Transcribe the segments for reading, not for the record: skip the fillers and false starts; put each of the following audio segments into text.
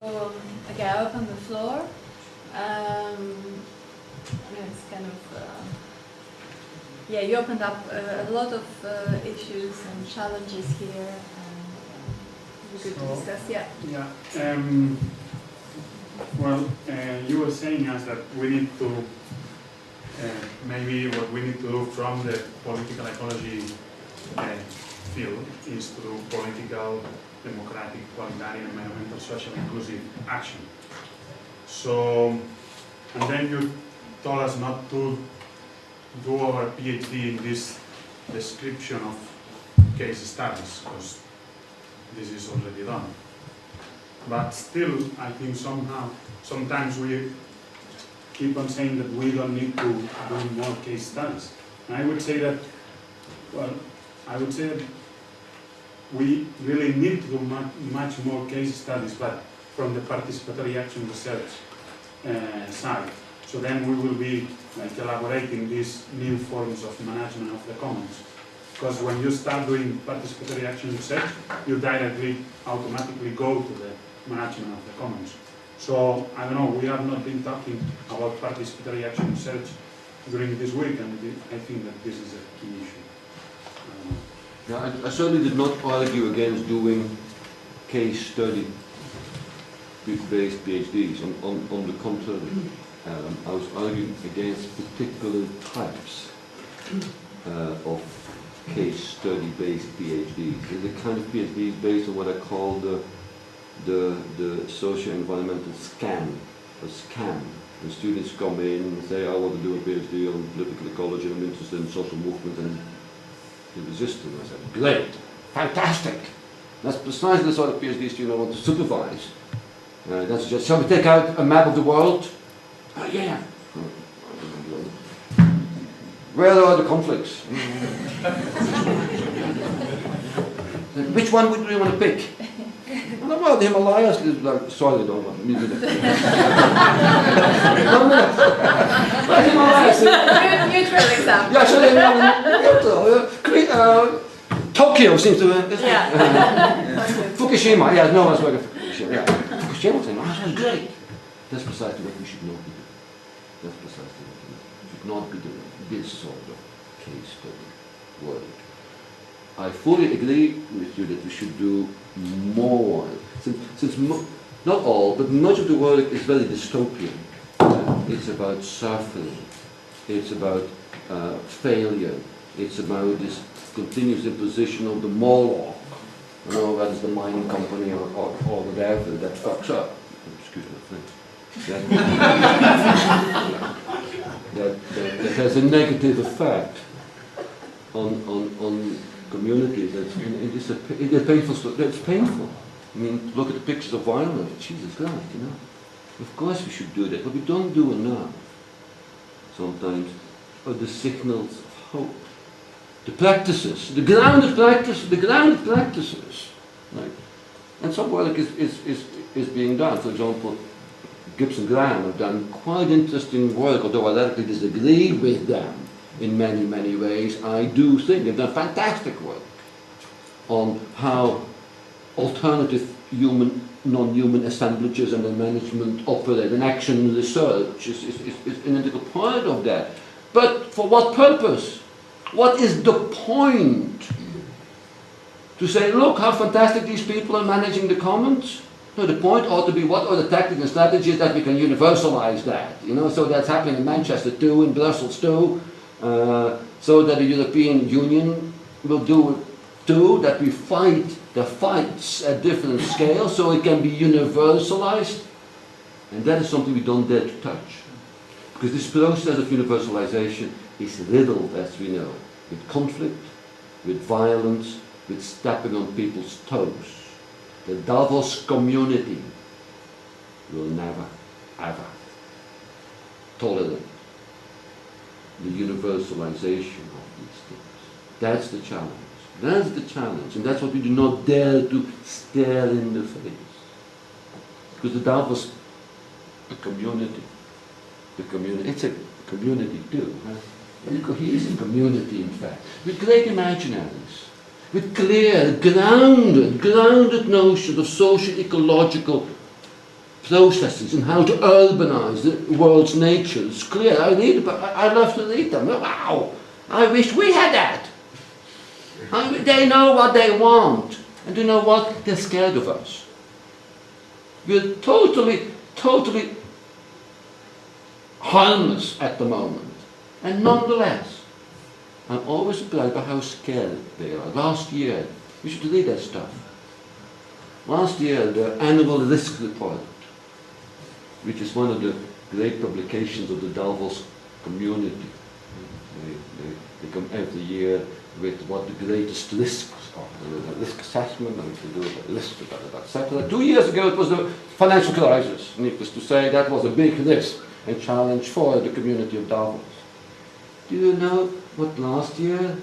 Okay, I open the floor. It's kind of yeah. You opened up a lot of issues and challenges here, and we could discuss. Yeah. Yeah. Well, you were saying us that we need to maybe what we need to do from the political ecology field is to do political, democratic, egalitarian, environmental, social, inclusive action. So, and then you told us not to do our PhD in this description of case studies, because this is already done. But still, I think sometimes we keep on saying that we don't need to do more case studies. And I would say that, well, we really need to do much more case studies, but from the participatory action research side. So then we will be elaborating these new forms of management of the commons. Because when you start doing participatory action research, you directly, automatically go to the management of the commons. So, I don't know, we have not been talking about participatory action research during this week, and I think that this is a key issue. Yeah, I certainly did not argue against doing case study-based PhDs. On the contrary, I was arguing against particular types of case study-based PhDs. They're the kind of PhDs based on what I call the socio-environmental scan, a scam. And students come in and say, I want to do a PhD on political ecology, I'm interested in social movement and the resistance. I said, great, fantastic. That's precisely the sort of PhD student I want to supervise. That's just, shall we take out a map of the world? Oh, yeah. Where are the conflicts? Which one would we want to pick? Well, the Himalayas is like, sorry, don't want me to do that. Neutral example. Yeah, so Tokyo seems to Fukushima, yeah, no one's working for Fukushima. Yeah. Fukushima saying, oh, that's great. That's precisely what we should not be doing. That's precisely what we should not be doing. This sort of case study work. I fully agree with you that we should do more. Since not all, but much of the work is very dystopian. It's about suffering. It's about failure. It's about this continuous imposition of the Moloch. You know, that is the mining company or whatever that fucks up. Excuse my French. That has a negative effect on communities. It's painful. It's painful. I mean, look at the pictures of violence. Jesus God, you know. Of course we should do that, but we don't do enough. Sometimes, are the signals of hope. The practices, the grounded practices. Right? And some work is being done. For example, Gibson Graham have done quite interesting work, although I radically disagree with them in many, many ways. I do think they've done fantastic work on how alternative non-human assemblages and the management operate, and action research is an integral part of that. But for what purpose? What is the point? To say, look how fantastic these people are managing the commons? No, the point ought to be, what are the tactics and strategies that we can universalize that? You know, so that's happening in Manchester too, in Brussels too, so that the European Union will do it too, that we fight the fights at different scales so it can be universalized. And that is something we don't dare to touch. Because this process of universalization is riddled, as we know, with conflict, with violence, with stepping on people's toes. The Davos community will never, ever tolerate the universalization of these things. That's the challenge. That's the challenge, and that's what we do not dare to stare in the face. Because the Davos, the community, it's a community too, right? A cohesive community, in fact, with great imaginaries, with clear, grounded notions of social, ecological processes and how to urbanize the world's nature is clear. I love to read them. Wow! I wish we had that. They know what they want. And you know what? They're scared of us. We're totally harmless at the moment. And nonetheless, I'm always surprised by how scared they are. Last year, you should read that stuff. Last year, the annual risk report, which is one of the great publications of the Davos community. They come every year with what the greatest risks are, the risk assessment, and to do a list of that, etc. 2 years ago, it was the financial crisis. Needless to say, that was a big risk and challenge for the community of Davos. Do you know what last year,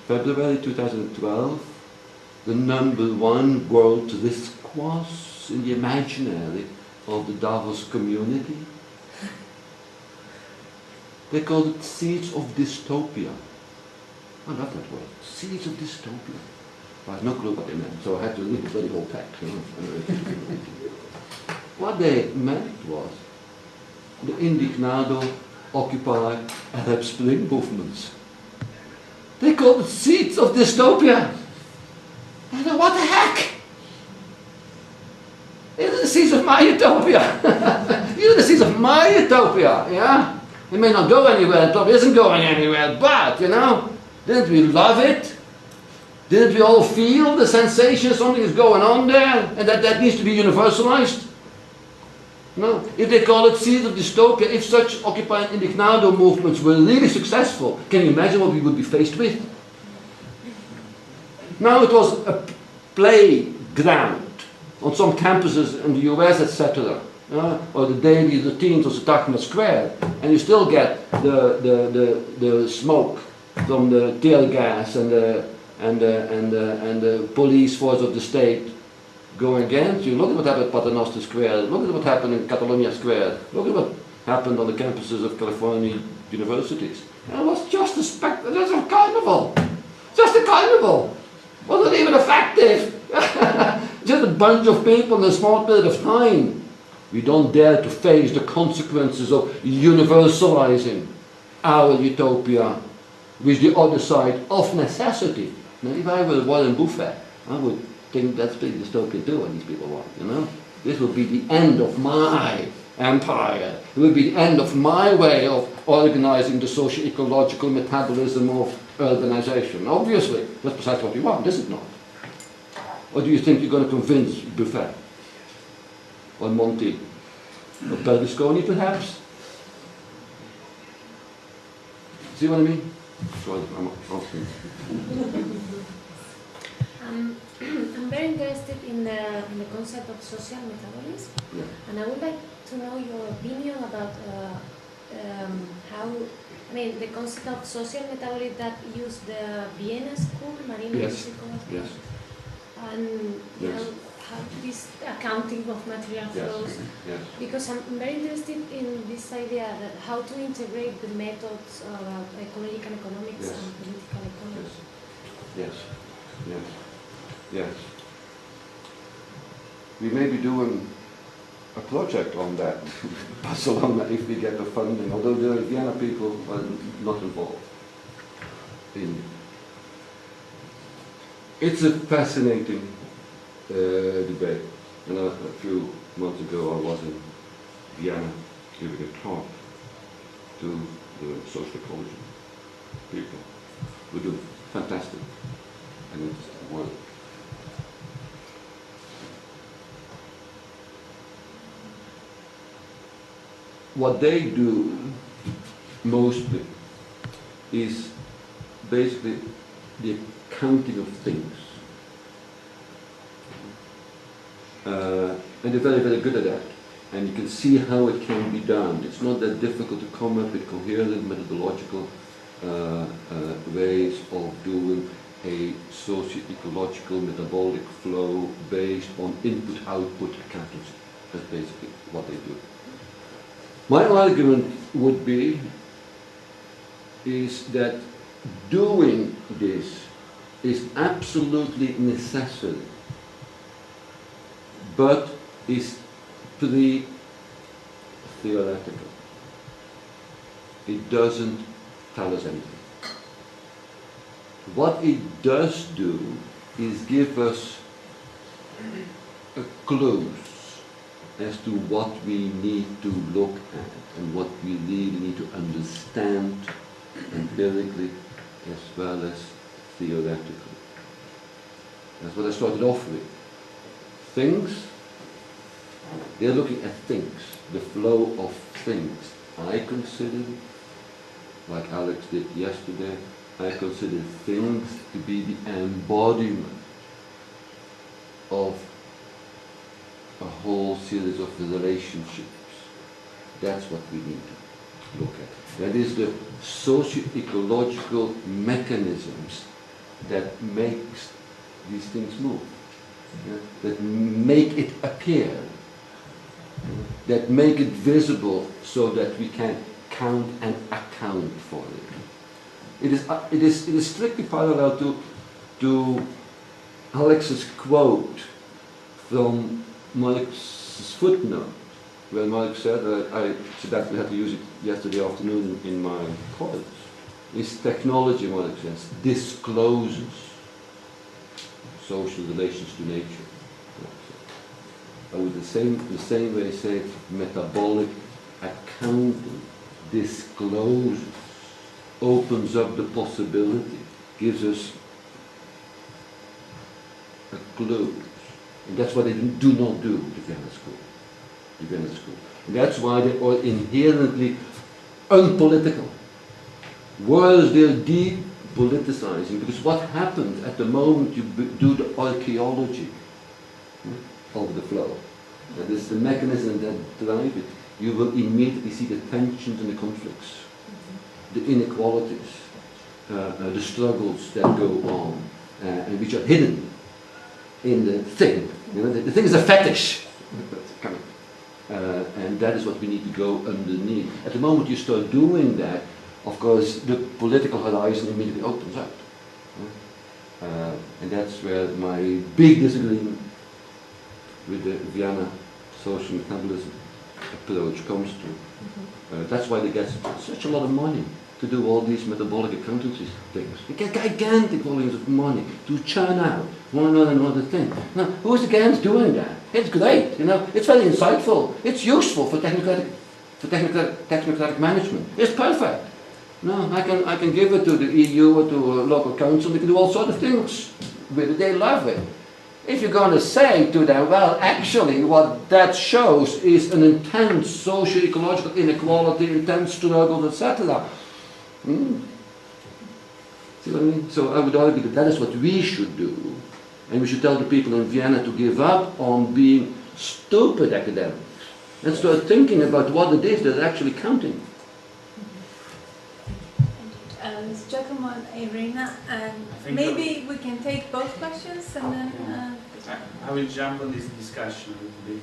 February 2012, the #1 world risk was in the imaginary of the Davos community? They called it seeds of dystopia. I love that word, seeds of dystopia. I had no clue what they meant, so I had to read the bloody whole text. What they meant was the Indignado, Occupy, Arab Spring movements. They called it seeds of dystopia. I thought, what the heck? These are the seeds of my utopia. These are the seeds of my utopia, yeah? It may not go anywhere, it probably isn't going anywhere, but, you know, didn't we love it? Didn't we all feel the sensation something is going on there and that needs to be universalized? No. If they call it seeds of dystopia, if such Occupy and Indignado movements were really successful, can you imagine what we would be faced with? Now it was a playground on some campuses in the US, etc. Or the daily routines of Sutton Square, and you still get the smoke from the tear gas and the police force of the state going against you. Look at what happened at Paternoster Square. Look at what happened in Catalonia Square. Look at what happened on the campuses of California universities. And it was just a carnival. Just a carnival. Wasn't even effective. Just a bunch of people in a small period of time. We don't dare to face the consequences of universalizing our utopia with the other side of necessity. Now, if I were Warren Buffett, I would think that's pretty dystopian too, what these people want, you know? This will be the end of my empire. It will be the end of my way of organizing the socio-ecological metabolism of urbanization. Obviously, that's precisely what you want, is it not? Or do you think you're going to convince Buffett? Or Monty? Or Berlusconi, perhaps? See what I mean? Sorry, I'm asking. I'm very interested in the concept of social metabolism, Yeah. and I would like to know your opinion about how, I mean, the concept of social metabolism that used the Vienna school, marine Yes. ecology, Yes. and Yes. how this accounting of material Yes. flows. Yes. Because I'm very interested in this idea that how to integrate the methods of ecological economics Yes. and political ecology. Yes. Yes. Yes. We may be doing a project on that, Barcelona, if we get the funding, although the Vienna people are not involved. It's a fascinating debate. And a few months ago I was in Vienna giving a talk to the social ecology people who do fantastic and interesting work. What they do mostly is basically the accounting of things. And they're very, very good at that. And you can see how it can be done. It's not that difficult to come up with coherent methodological ways of doing a socio-ecological metabolic flow based on input-output accountancy. That's basically what they do. My argument would be is that doing this is absolutely necessary, but is pre-theoretical. It doesn't tell us anything. What it does do is give us clues as to what we need to look at and what we really need to understand empirically as well as theoretically. That's what I started off with. Things, they're looking at things, the flow of things. I consider, like Alex did yesterday, I consider things to be the embodiment of a whole series of relationships. That's what we need to look at. That is the socio-ecological mechanisms that makes these things move, that make it appear, that make it visible so that we can count and account for it. It is strictly parallel to Alex's quote from Marx's footnote, where Marx said, I said that we had to use it yesterday afternoon in my college. Is technology, Marx says, discloses social relations to nature. I would the same way say metabolic accounting discloses, opens up the possibility, gives us a clue. And that's what they do not do, the Vienna School. And that's why they are inherently unpolitical. Words they're depoliticizing, because what happens at the moment you do the archaeology of the flow, that is the mechanism that drives it, you will immediately see the tensions and the conflicts, the inequalities, the struggles that go on, and which are hidden in the thing. The thing is a fetish. And that is what we need to go underneath. At the moment you start doing that, of course, the political horizon immediately opens up. And that's where my big disagreement with the Vienna social metabolism approach comes to. That's why they get such a lot of money to do all these metabolic accountancy things. They get gigantic volumes of money to churn out one or another thing. Now, who's against doing that? It's great, it's very insightful, it's useful for technocratic management. It's perfect. No, I can give it to the EU or to a local council, they can do all sorts of things with it, they love it. If you're going to say to them, well, actually what that shows is an intense socio-ecological inequality, intense struggles, etc. See what I mean? So I would argue that that is what we should do. And we should tell the people in Vienna to give up on being stupid academics and start thinking about what it is that's actually counting. Ms. Giacomo and Irina, and maybe we can take both questions and then... I will jump on this discussion a little bit.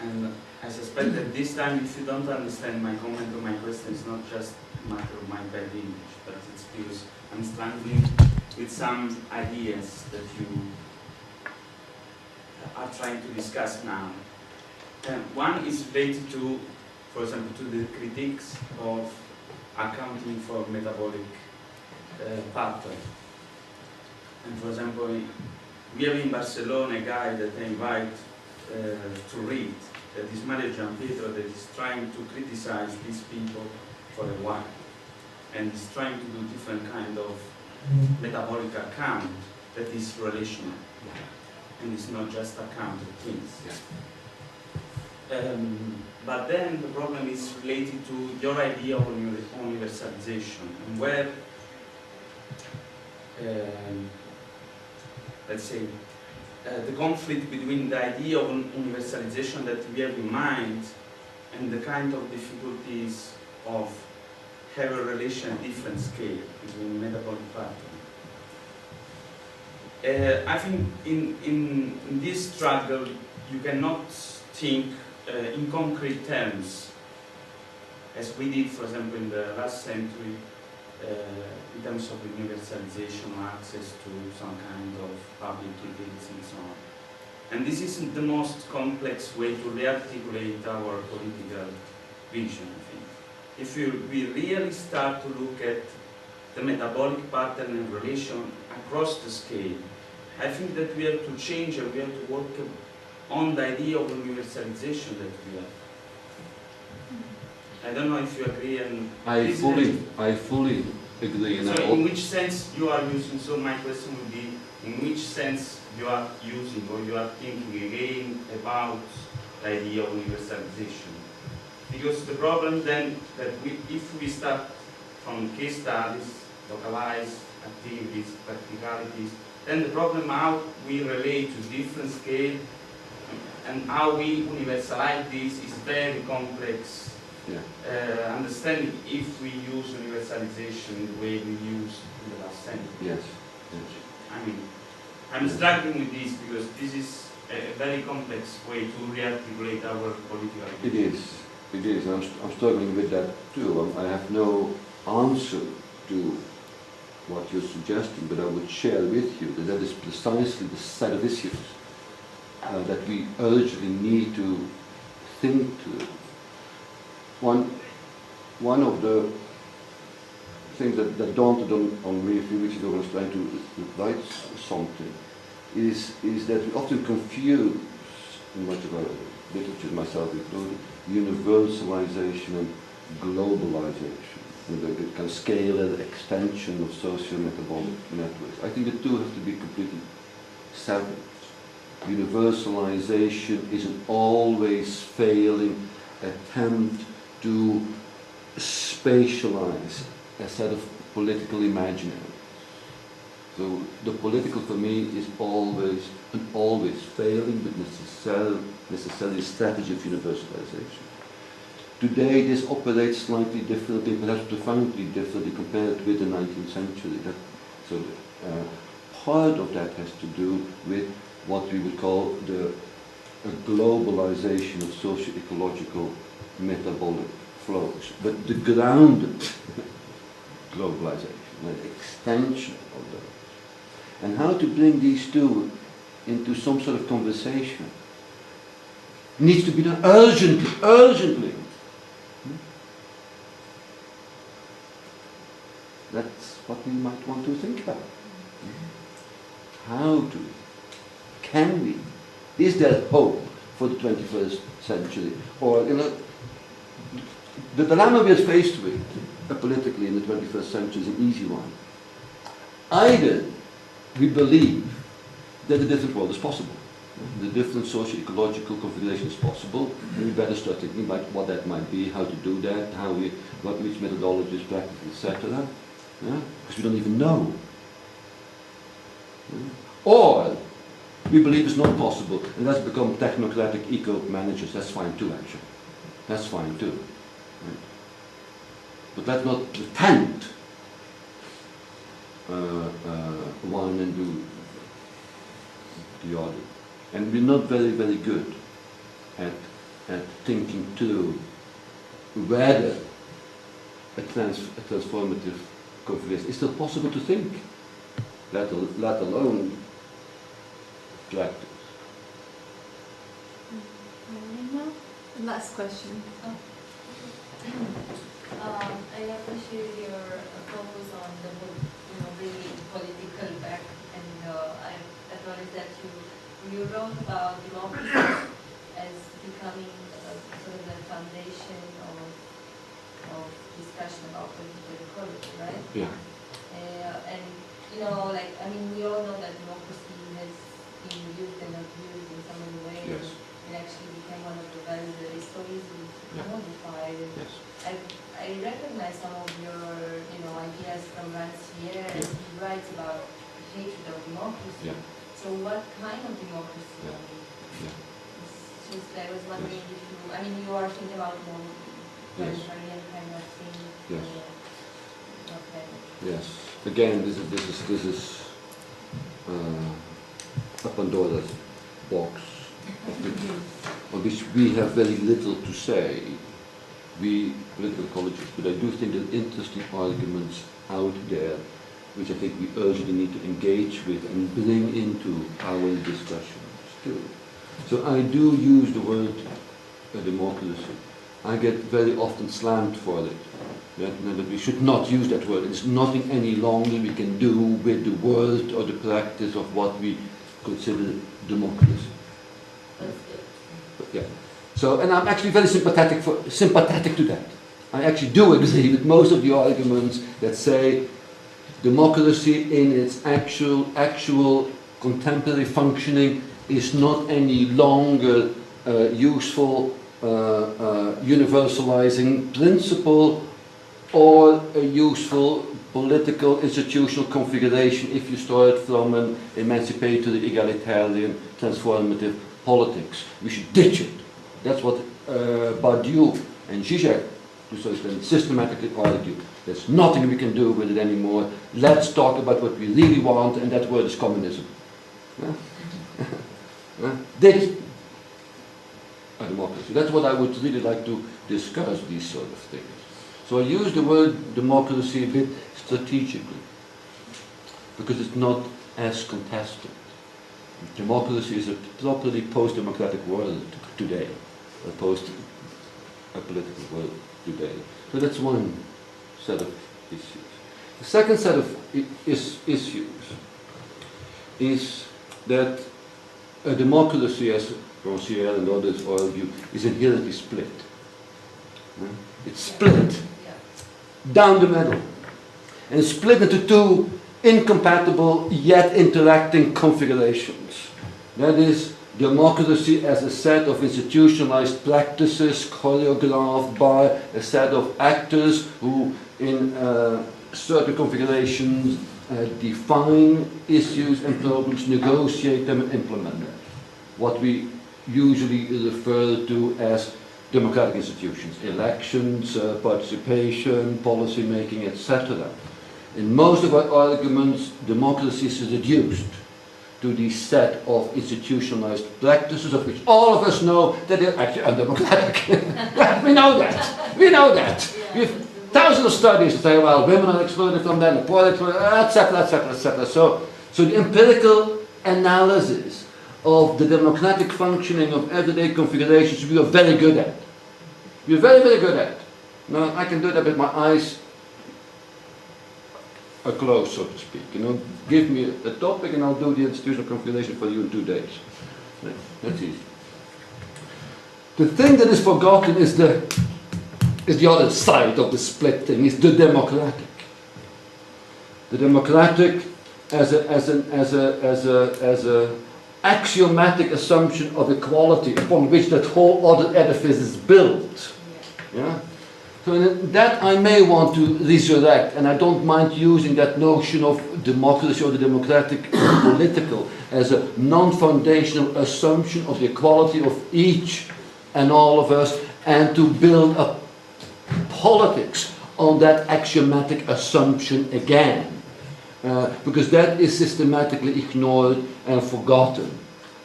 And I suspect that this time, if you don't understand my comment or my question, it's not just a matter of my bad English, but it's because I'm struggling with some ideas that you are trying to discuss now. One is related to, for example, to the critiques of accounting for metabolic pattern. And for example, we have in Barcelona a guy that I invite to read, that is Mario Gianpietro, that is trying to criticize these people for a while. And is trying to do different kind of metabolic account that is relational. And it's not just account of things. But then the problem is related to your idea of universalization, and where, let's say, the conflict between the idea of universalization that we have in mind and the kind of difficulties of have a relation at different scale between metabolic pattern. I think in this struggle you cannot think in concrete terms, as we did, for example, in the last century, in terms of universalization or access to some kind of public utilities and so on. And this isn't the most complex way to rearticulate our political vision, I think. If we really start to look at the metabolic pattern and relation across the scale, I think that we have to change and we have to work on the idea of universalization that we have. I don't know if you agree. And I fully agree. So in which sense you are using, so my question would be, in which sense you are using or you are thinking again about the idea of universalization? Because the problem then, that if we start from case studies, localized activities, practicalities, then the problem how we relate to different scale and how we universalize this is very complex. Yeah. Understanding if we use universalization the way we used in the last century. Yes. Yes. I mean, I'm struggling with this because this is a very complex way to rearticulate our political It is. It is. I'm struggling with that too. I have no answer to what you're suggesting, but I would share with you that that is precisely the set of issues that we urgently need to think to. One of the things that dawned on me a few weeks ago when I was trying to write something is that we often confuse, in much of our literature, myself included, universalization and globalization, and the kind of scale and extension of socio-metabolic networks. I think the two have to be completely severed. Universalization is an always failing attempt to spatialize a set of political imaginaries. So the political for me is always failing, but necessarily a strategy of universalization. Today this operates slightly differently, perhaps profoundly differently compared with the 19th century. Part of that has to do with what we would call a globalization of socio-ecological metabolic flows, but the grounded globalization, the extension of those. And how to bring these two into some sort of conversation needs to be done urgently. That's what we might want to think about. Can we? Is there hope for the 21st century? Or, the dilemma we are faced with politically in the 21st century is an easy one. Either we believe that a different world is possible, the different socio-ecological configuration is possible, and we better start thinking about what that might be, how to do that, which methodologies, practices, etc. Because we don't even know. Or we believe it's not possible, and let's become technocratic eco-managers. That's fine too, actually. That's fine too. Right? But let's not pretend one and do the other. And we're not very, very good at thinking through whether a transformative configuration is still possible to think, let alone practice. Last question. I appreciate your focus on the bringing political back, and I acknowledge that you wrote about democracy as becoming sort of the foundation of discussion about political equality, right? Yeah. And we all know that democracy has been used and abused in so many ways. Yes. It actually became one of the values that is so easily commodified. Yes. I recognize some of your ideas from Rancière, and he writes about hatred of democracy. Yeah. So what kind of democracy? Yeah. It's just, I was wondering if you are thinking about more proliferation kind of thing. Yes. Okay. Yes. Again, this is a Pandora's box on which we have very little to say, we political ecologists, but I do think there are interesting arguments out there which I think we urgently need to engage with and bring into our discussions. too. So I do use the word democracy. I get very often slammed for it. That we should not use that word. There's nothing any longer we can do with the word or the practice of what we consider democracy. But yeah. So, and I'm actually very sympathetic to that. I actually do agree with most of the arguments that say democracy in its actual contemporary functioning is not any longer useful universalizing principle or a useful political institutional configuration if you start from an emancipatory, egalitarian, transformative politics. We should ditch it. That's what Badiou and Zizek to some extent systematically argue. There's nothing we can do with it anymore. Let's talk about what we really want, and that word is communism. Ditch a democracy. That's what I would really like to discuss, these sort of things. So I use the word democracy a bit strategically, because it's not as contested. Democracy is a properly post-democratic world today, a post-political world today. So that's one set of issues. The second set of issues is that a democracy, as Roncière and others argue, is inherently split. It's split down the middle, and it's split into two incompatible yet interacting configurations. That is, democracy as a set of institutionalized practices choreographed by a set of actors who in certain configurations define issues and problems, negotiate them and implement them. What we usually refer to as democratic institutions, elections, participation, policy making, etc. In most of our arguments, democracy is reduced to the set of institutionalized practices of which all of us know that they're actually undemocratic. We know that. We know that. We have thousands of studies that say, well, women are excluded from that, the poor are excluded, etc., etc., etc. So the empirical analysis of the democratic functioning of everyday configurations we are very good at. We are very, very good at. Now, I can do that with my eyes closed, so to speak. You know, give me a topic and I'll do the institutional configuration for you in 2 days. That's easy. The thing that is forgotten is the other side of the split thing, is the democratic. The democratic as a axiomatic assumption of equality upon which that whole other edifice is built. Yeah? So that I may want to resurrect, and I don't mind using that notion of democracy or the democratic political as a non-foundational assumption of the equality of each and all of us, and to build a politics on that axiomatic assumption again. Because that is systematically ignored and forgotten,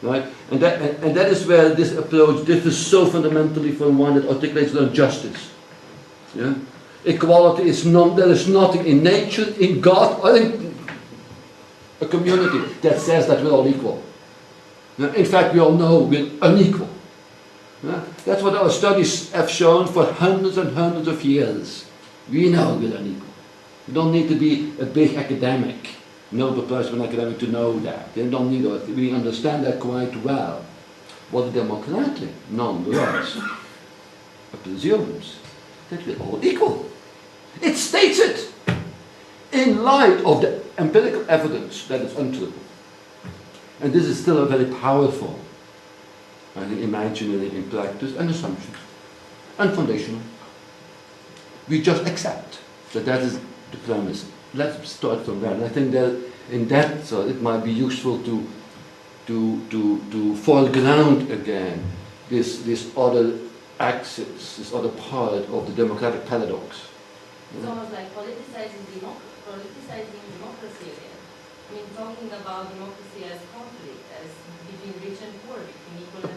right? And that is where this approach differs so fundamentally from one that articulates on justice. Yeah? Equality is there is nothing in nature, in God, or in a community that says that we're all equal. In fact, we all know we're unequal. Yeah? That's what our studies have shown for hundreds and hundreds of years. We know we're unequal. You don't need to be a big academic, Nobel Prize for an academic to know that. You don't need it. We understand that quite well. What the democratic, nonetheless, presumes that we're all equal. It states it in light of the empirical evidence that it's untrue. And this is still a very powerful, I think, imaginary in practice and assumptions, and foundational. We just accept that that is the premise. Let's start from that. And I think that in that, so it might be useful to foreground again this other axis, this other part of the democratic paradox. It's almost like politicizing democracy again. I mean, talking about democracy as conflict, as between rich and poor, between equal and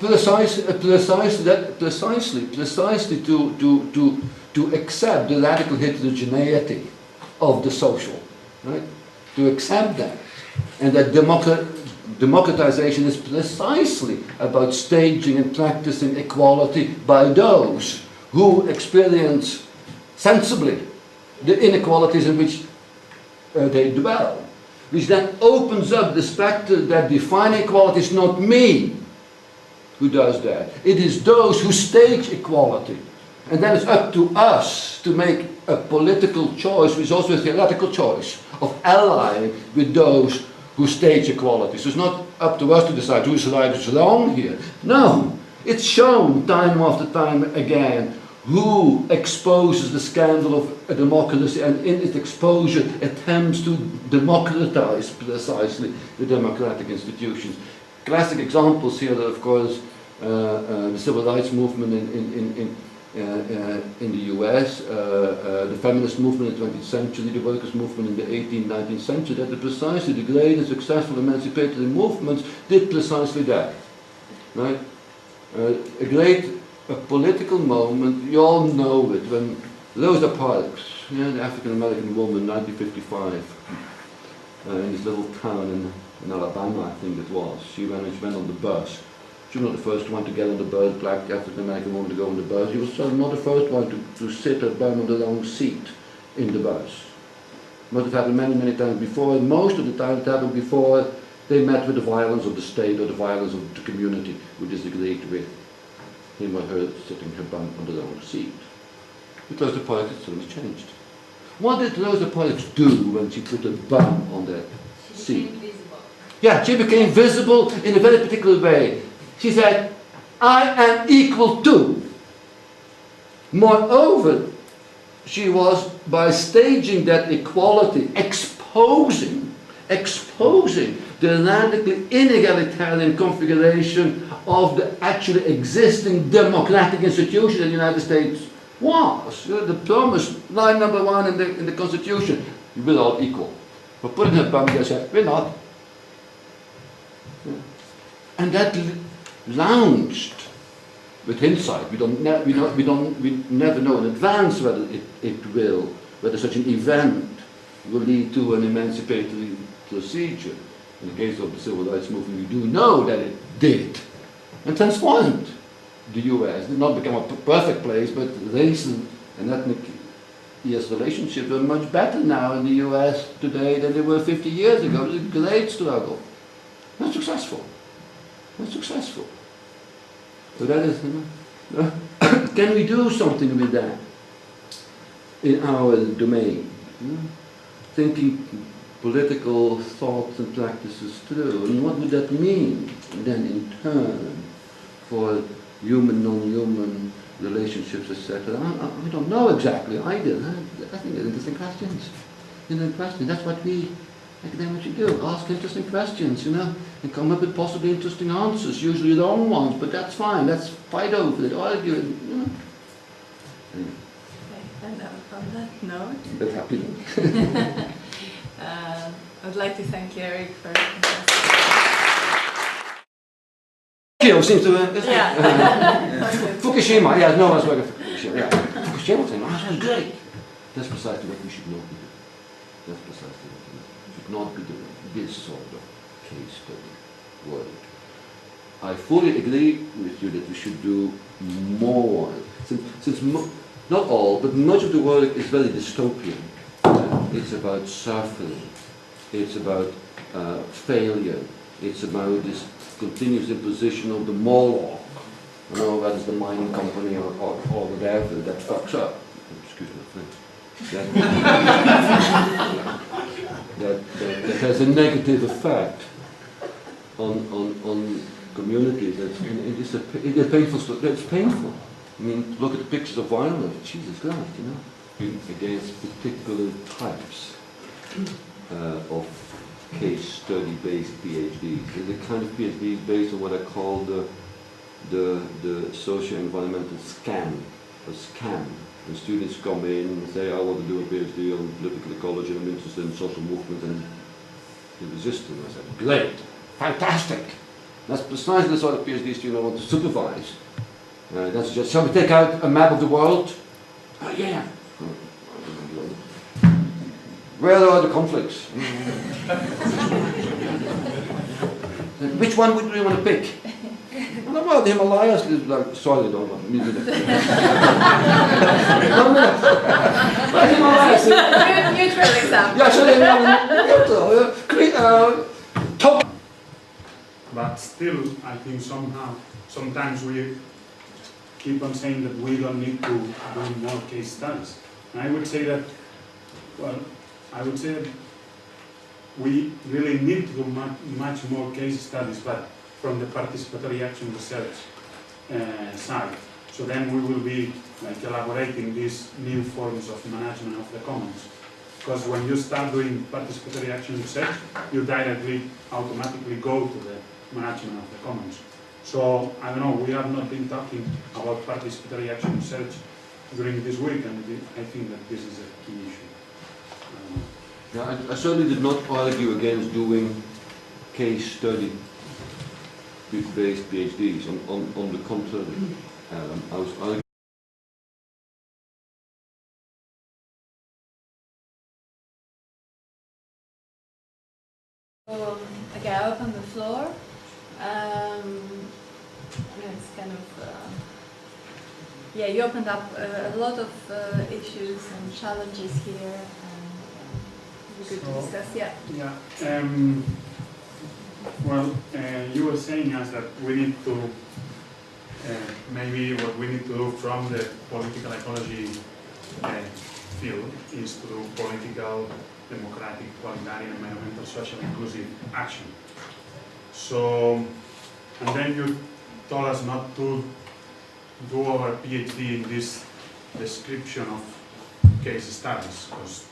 precisely to accept the radical heterogeneity of the social, right? To accept that, and that democratization is precisely about staging and practicing equality by those who experience sensibly the inequalities in which they dwell, which then opens up the spectre that defining equality is not me who does that. It is those who stage equality. And then it's up to us to make a political choice, which is also a theoretical choice, of allying with those who stage equality. So it's not up to us to decide who's right, who's wrong here. No, it's shown time after time again who exposes the scandal of a democracy, and in its exposure attempts to democratize precisely the democratic institutions. Classic examples here are, of course, the civil rights movement in the US, the feminist movement in the 20th century, the workers' movement in the 18th, 19th century, that precisely the great and successful emancipatory movements did precisely that. Right? A great political moment, you all know it, when Rosa Parks, the African-American woman, 1955, in this little town in Alabama, I think it was, she went on the bus. She was not the first one to get on the bus, black African-American woman to go on the bus. She was not the first one to sit her bum on the wrong seat in the bus. It must have happened many, many times before, and most of the time it happened before they met with the violence of the state or the violence of the community who disagreed with him or her sitting her bum on the wrong seat. Because the politics suddenly changed. What did Rosa Parks do when she put her bum on that seat? She became visible. Yeah, she became visible in a very particular way. She said, I am equal to. Moreover, she was, by staging that equality, exposing the radically inegalitarian configuration of the actually existing democratic institution in the United States was. The promise, line number 1 in the Constitution, we're all equal. But putting her bum there, said, we're not. And that launched, with hindsight, we never know in advance whether such an event will lead to an emancipatory procedure. In the case of the civil rights movement, we do know that it did, and transformed the US. It did not become a perfect place, but race and ethnic relationships are much better now in the US today than they were 50 years ago. It was a great struggle. Not successful. Not successful. So that is, can we do something with that in our domain? Thinking political thoughts and practices through. And what would that mean then in turn for human, non-human relationships, etc.? I don't know exactly either. I think they're interesting questions. That's what we academics should do. Ask interesting questions, and come up with possibly interesting answers, usually wrong ones, but that's fine. Let's fight over it, argue it. Anyway. Okay, and on that note, That's happy. I would like to thank Erik for Seems to yeah. Fukushima, yeah, no one's working for Fukushima. Yeah. Fukushima thing, that's great. That's precisely what we should not be doing. That's precisely what we should not be doing. This sort of case study work. I fully agree with you that we should do more. Since not all, but much of the work is very dystopian. It's about suffering. It's about failure. It's about this continuous imposition of the Moloch. Whether it's the mining company or whatever that fucks up. Excuse me, that has a negative effect on communities. It's painful. It's painful. I mean, look at the pictures of violence. Jesus Christ, against particular types of case study-based PhDs. There's a kind of PhD based on what I call the socio-environmental scam, a scam. And students come in and say, I want to do a PhD on political ecology, I'm interested in social movement and in resistance. I said, great, fantastic. That's precisely the sort of PhD student I want to supervise. That's just, shall we take out a map of the world? Oh, yeah. Where are the conflicts? Which one would you want to pick? Well, the Himalayas is like, sorry, don't want me to do that. Neutral example. Yeah, so top. But still, I think sometimes we keep on saying that we don't need to do more case studies. And I would say that, we really need to do much more case studies, but from the participatory action research side. So then we will be like elaborating these new forms of management of the commons. Because when you start doing participatory action research, you automatically go to the management of the commons. So, I don't know, we have not been talking about participatory action research during this week, and I think that this is a key issue. Yeah, I certainly did not argue against doing case study based PhDs. On the contrary, I was arguing. Okay, I open the floor. It's kind of you opened up a lot of issues and challenges here, and we could discuss. Yeah. Well, you were saying us that we need to maybe what we need to do from the political ecology field is to do political, democratic, egalitarian, environmental, social, inclusive action. So, and then you told us not to do our PhD in this description of case studies, because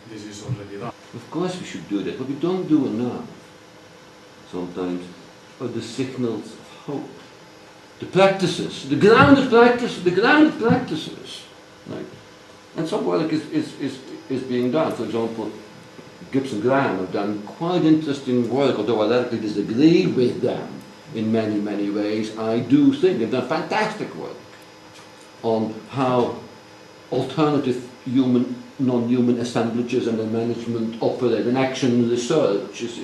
this is already done. Of course we should do that, but we don't do enough. Sometimes, are the signals of hope. The practices, the grounded practices, right? And some work is being done. For example, Gibson Graham have done quite interesting work, although I radically disagree with them in many, many ways. I do think they've done fantastic work on how alternative non-human assemblages and their management operate, and action research is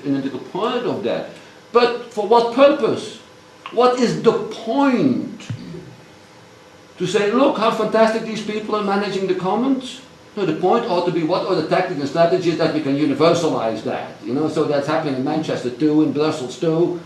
an integral part of that. But for what purpose? What is the point? To say, look how fantastic these people are managing the commons? No, the point ought to be, what are the tactics and strategies that we can universalize that? You know, so that's happening in Manchester too, in Brussels too.